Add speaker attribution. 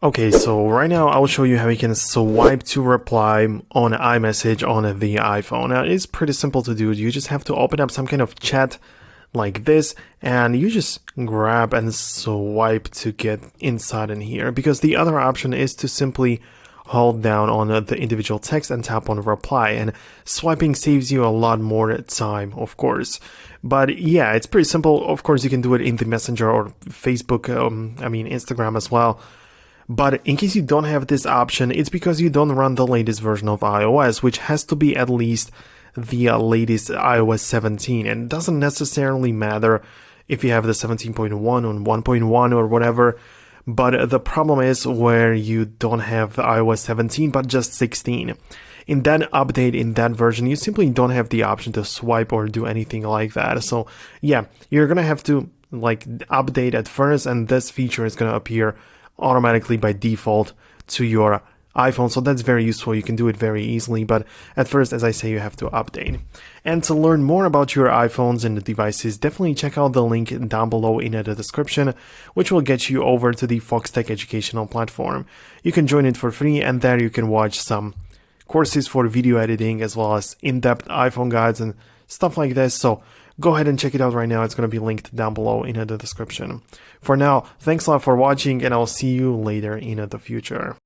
Speaker 1: Okay, so right now I'll show you how you can swipe to reply on iMessage on the iPhone. Now it's pretty simple to do. You just have to open up some kind of chat like this and you just grab and swipe to get inside in here, because the other option is to simply hold down on the individual text and tap on reply, and swiping saves you a lot more time, of course. But yeah, it's pretty simple. Of course, you can do it in the Messenger or Facebook, Instagram as well. But in case you don't have this option, it's because you don't run the latest version of iOS, which has to be at least the latest iOS 17. And it doesn't necessarily matter if you have the 17.1 or 1.1 or whatever. But the problem is where you don't have iOS 17, but just 16. In that update, in that version, you simply don't have the option to swipe or do anything like that. So yeah, you're gonna have to update at first, and this feature is gonna appear automatically by default to your iPhone, so that's very useful. You can do it very easily, but at first, as I say, you have to update. And to learn more about your iPhones and the devices, definitely check out the link down below in the description, which will get you over to the Foxtecc educational platform. You can join it for free, and there you can watch some courses for video editing as well as in-depth iPhone guides and stuff like this. So go ahead and check it out right now. It's going to be linked down below in the description. For now, thanks a lot for watching, and I'll see you later in the future.